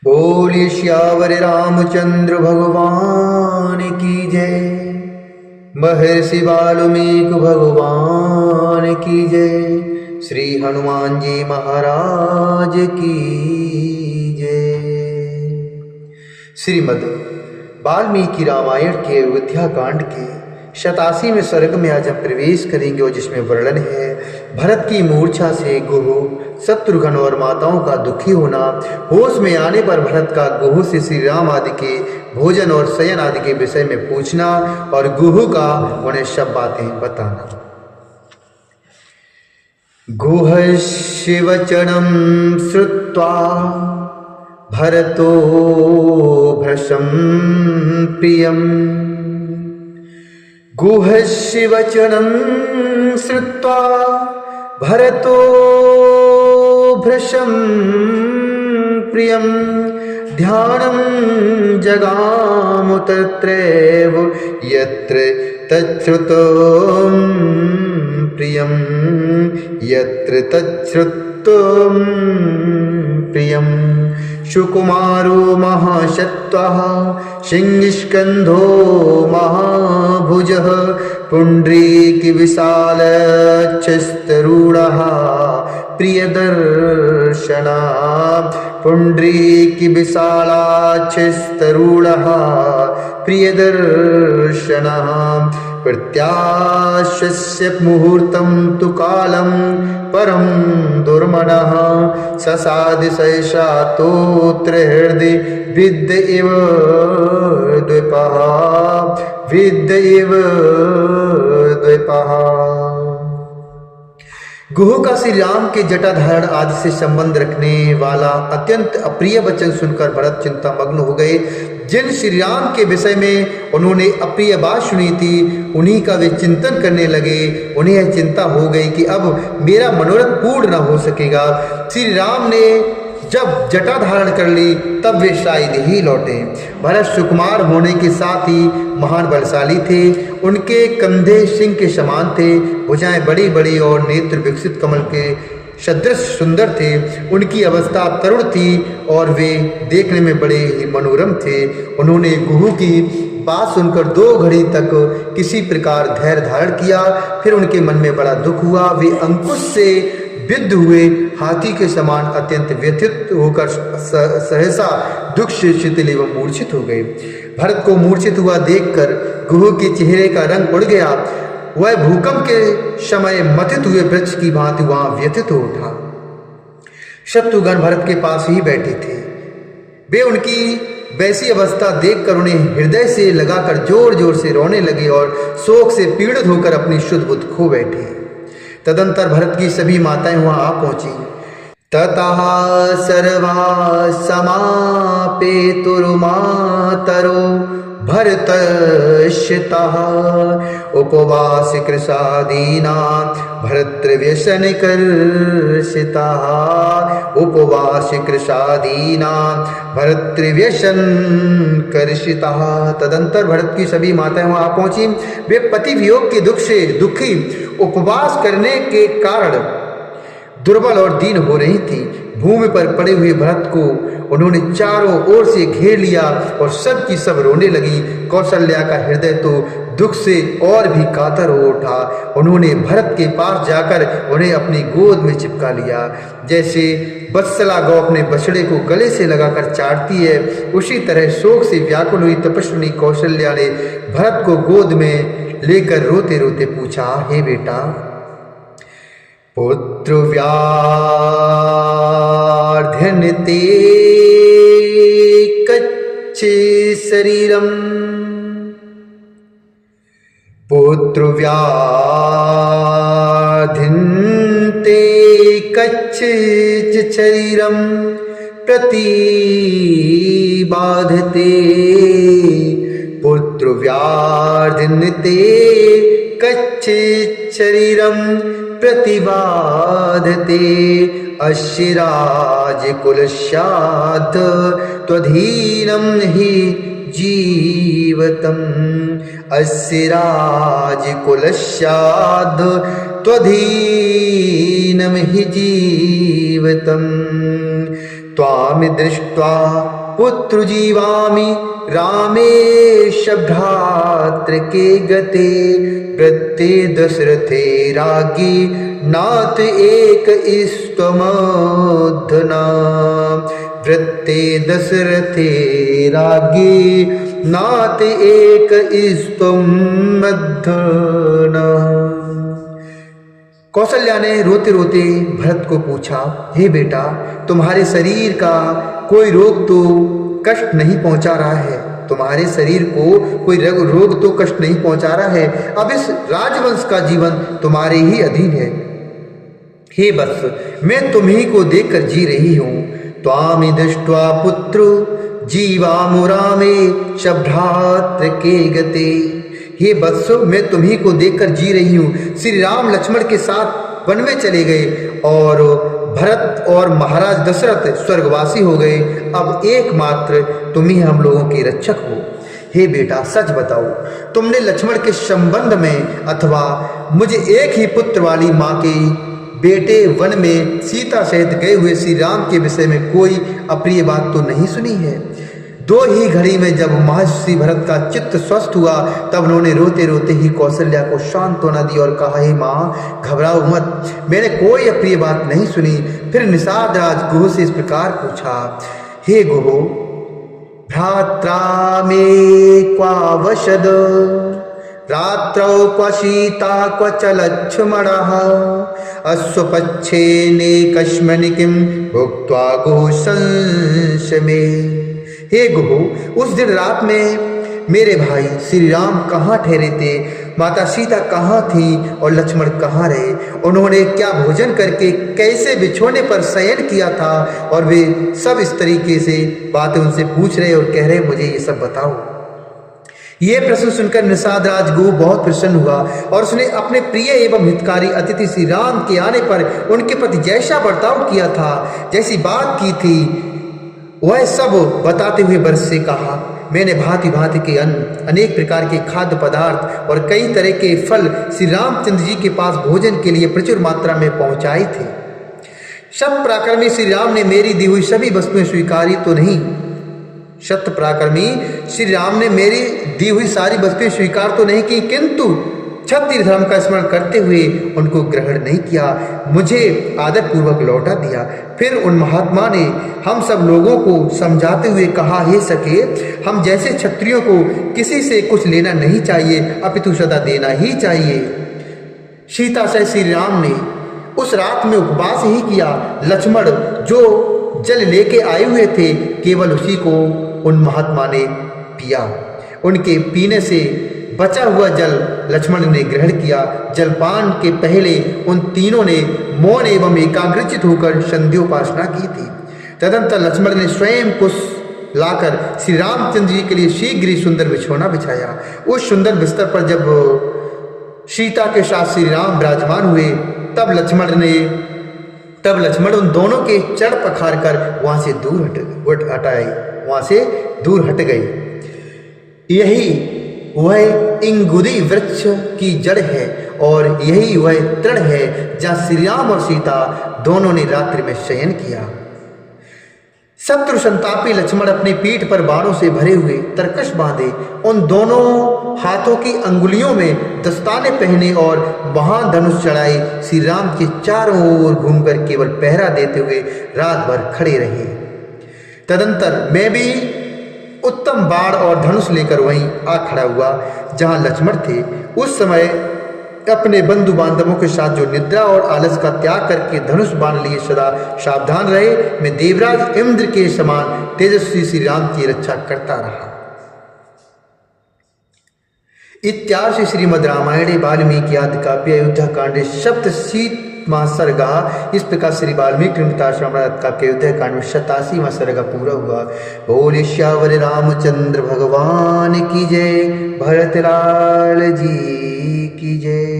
बोलिए श्यावर रामचंद्र भगवान की जय। महर्षि वाल्मीकि भगवान की जय। श्री हनुमान जी महाराज की जय। श्रीमद् वाल्मीकि रामायण के अयोध्या कांड के 87वें सर्ग में आज हम प्रवेश करेंगे और जिसमें वर्णन है भरत की मूर्छा से गुह, शत्रुघ्न और माताओं का दुखी होना, होश में आने पर भरत का गुह से श्री राम आदि के भोजन और शयन आदि के विषय में पूछना और गुह का उन्हें सब बातें बताना। गुहस्य वचनं श्रुत्वा भरतो भृशं प्रियम्। गुहस्य वचनं श्रुत्वा भरतो भृशं प्रियं। ध्यानं जगाम तत्रैव यत्र तच्छ्रुतं प्रियं, यत्र तच्छ्रुतं प्रियं। सुकुमारो महासत्त्वः सिंहस्कन्धो महाभुजः, पुण्ड्रीकविशालच्छस्तरूढः प्रियदर्शनः। पुण्ड्रीकविशालच्छस्तरूढः प्रियदर्शनः। प्रत्याशस्य मुहूर्तं तु कालं परं दुर्मनः। ससादि सहसा तोत्र हृदि विद्य इव द्विपः, विद्य इव द्विपः। गुह का श्री राम के जटाधारण आदि से संबंध रखने वाला अत्यंत अप्रिय वचन सुनकर भरत चिंता मग्न हो गए। जिन श्री राम के विषय में उन्होंने अप्रिय बात सुनी थी उन्हीं का वे चिंतन करने लगे। उन्हें यह चिंता हो गई कि अब मेरा मनोरथ पूर्ण न हो सकेगा। श्री राम ने जब जटा धारण कर ली तब वे शायद ही लौटे। भरत सुकुमार होने के साथ ही महान बलशाली थे। उनके कंधे सिंह के समान थे, भुजाएं बड़ी बड़ी और नेत्र विकसित कमल के सदृश सुंदर थे। उनकी अवस्था तरुण थी और वे देखने में बड़े ही मनोरम थे। उन्होंने गुह की बात सुनकर 2 घड़ी तक किसी प्रकार धैर्य धारण किया। फिर उनके मन में बड़ा दुख हुआ। वे अंकुश से विद्ध हुए हाथी के समान अत्यंत व्यथित होकर सहसा दुख से शिथिल एवं मूर्छित हो गए। भरत को मूर्छित हुआ देखकर गुह के चेहरे का रंग उड़ गया। वह भूकंप के समय मथित हुए वृक्ष की भांति वहां व्यथित हो उठा। शत्रुघ्न भरत के पास ही बैठे थे। वे उनकी वैसी अवस्था देखकर उन्हें हृदय से लगाकर जोर जोर से रोने लगे और शोक से पीड़ित होकर अपनी शुद्ध बुद्ध खो बैठे। तदंतर भरत की सभी माताएं वहां आ पहुंची। ततः सर्वा समापेतुर्मातरो भरतस्यतः उपवास कृशादीना भर्तृव्यसनकर्षितः। उपवास कृशादीना भर्तृव्यसनकर्षितः। तदंतर भरत की सभी माताएं वहां पहुंची। वे पति वियोग के दुख से दुखी उपवास करने के कारण दुर्बल और दीन हो रही थी। भूमि पर पड़े हुए भरत को उन्होंने चारों ओर से घेर लिया और सब की सब रोने लगी। कौशल्या का हृदय तो दुख से और भी कातर हो उठा। उन्होंने भरत के पास जाकर उन्हें अपनी गोद में चिपका लिया। जैसे वत्सला गौ अपने बछड़े को गले से लगाकर चाटती है, उसी तरह शोक से व्याकुल हुई तपस्विनी कौशल्या ने भरत को गोद में लेकर रोते रोते पूछा, हे बेटा, पुत्र व्याधन्ते कच्चे शरीरम। पुत्र व्याधन्ते कच्चे शरीरम प्रतिबाधते। पुत्र व्याधन्ते कच्चे शरीरम प्रतिबाधते। अस्य राजकुलस्यात् त्वधीनं हि जीवतम्। अस्य राजकुलस्यात् त्वधीनं हि जीवतम्। त्वामि दृष्ट्वा पुत्र जीवामि रामेश भ्रातृके गते वृत्ते दशरथे राज्ञी नाथ एक स्तमधना वृत्ते दशरथे राज्ञी नाथ एक स्तमधना। कौशल्या ने रोते रोते भरत को पूछा, हे बेटा, तुम्हारे शरीर का कोई रोग तो कष्ट नहीं पहुंचा रहा है, तुम्हारे शरीर को कोई रोग तो कष्ट नहीं पहुंचा रहा है, अब इस राजवंश का जीवन तुम्हारे ही अधीन है। हे वत्स, मैं तुम्ही को देखकर जी रही हूं। त्वामि दृष्ट्वा पुत्र जीवामि रामेश भ्रातृके गते। हे वत्सो, मैं तुम्ही को देखकर जी रही हूँ। श्री राम लक्ष्मण के साथ वन में चले गए और भरत और महाराज दशरथ स्वर्गवासी हो गए। अब एकमात्र तुम ही हम लोगों के रक्षक हो। हे बेटा, सच बताओ, तुमने लक्ष्मण के संबंध में अथवा मुझे एक ही पुत्र वाली माँ के बेटे वन में सीता सहित गए हुए श्री राम के विषय में कोई अप्रिय बात तो नहीं सुनी है। दो ही घड़ी में जब महर्षि भरत का चित्त स्वस्थ हुआ, तब उन्होंने रोते रोते ही कौशल्या को सांत्वना दी और कहा, हे माँ, घबराओ मत, मैंने कोई अप्रिय बात नहीं सुनी। फिर निषाद राज गुह से इस प्रकार पूछा, हे गुह, भ्रात्रा मे क्वावशद रात्रौ क्व सीता क्व च लक्ष्मणः अश्वपच्छेने कस्मिन् किं भुक्त्वा गुह संशमे। हे गुह, उस दिन रात में मेरे भाई श्री राम कहाँ ठहरे थे, माता सीता कहाँ थी और लक्ष्मण कहाँ रहे, उन्होंने क्या भोजन करके कैसे बिछोने पर शयन किया था, और वे सब इस तरीके से बातें उनसे पूछ रहे और कह रहे, मुझे ये सब बताओ। ये प्रश्न सुनकर निषाद राज गुह बहुत प्रसन्न हुआ और उसने अपने प्रिय एवं हितकारी अतिथि श्री राम के आने पर उनके प्रति जैसा बर्ताव किया था, जैसी बात की थी, वह सब बताते हुए वर्ष से कहा, मैंने भांति भांति के अन्न, अनेक प्रकार के खाद्य पदार्थ और कई तरह के फल श्री रामचंद्र जी के पास भोजन के लिए प्रचुर मात्रा में पहुंचाए थे। सत पराक्रमी श्री राम ने मेरी दी हुई सभी वस्तुएं स्वीकारी तो नहीं, सत्य पराक्रमी श्री राम ने मेरी दी हुई सारी वस्तुएं स्वीकार तो नहीं की, किंतु क्षत्रिय धर्म का स्मरण करते हुए उनको ग्रहण नहीं किया, मुझे आदर पूर्वक लौटा दिया। फिर उन महात्मा ने हम सब लोगों को समझाते हुए कहा, हे सखे, हम जैसे क्षत्रियों को किसी से कुछ लेना नहीं चाहिए, अपितु सदा देना ही चाहिए। सीता से श्री राम ने उस रात में उपवास ही किया। लक्ष्मण जो जल लेके आए हुए थे, केवल उसी को उन महात्मा ने पिया। उनके पीने से बचा हुआ जल लक्ष्मण ने ग्रहण किया। जलपान के पहले उन तीनों ने मौन एवं एकाग्रचित होकर संध्योपासना की थी। तदंतर लक्ष्मण ने स्वयं कुश लाकर श्री रामचंद्र जी के लिए शीघ्र ही सुंदर बिछौना बिछाया। उस सुंदर बिस्तर पर जब सीता के साथ श्री राम विराजमान हुए, तब लक्ष्मण उन दोनों के चढ़ पखार कर वहां से दूर हट गई। यही वह इंगुदी वृक्ष की जड़ है और यही वह तृण है जहां श्री राम और सीता दोनों ने रात्रि में शयन किया। शत्रु संतापी लक्ष्मण अपनी पीठ पर बाणों से भरे हुए तरकश बांधे, उन दोनों हाथों की अंगुलियों में दस्ताने पहने और महान धनुष चढ़ाए श्री राम के चारों ओर घूमकर केवल पहरा देते हुए रात भर खड़े रहे। तदंतर मैं भी उत्तम बाण और धनुष लेकर वहीं आ खड़ा हुआ जहां लक्ष्मण थे। उस समय अपने बंधु बांधवों के साथ जो निद्रा और आलस का त्याग करके धनुष बाण लिए सदा सावधान रहे, मैं देवराज इंद्र के समान तेजस्वी श्री राम की रक्षा करता रहा। इत्यादि श्रीमद् रामायणे वाल्मीकि आदि काव्ये अयोध्या कांडे सप्तशीतवां सर्गा। इस प्रकार श्री वाल्मीकि रामायण काव्य अयोध्या कांड में 87वां सर्गा पूरा हुआ। बोले श्यावर रामचंद्र भगवान की जय, भरतलाल जी की जय।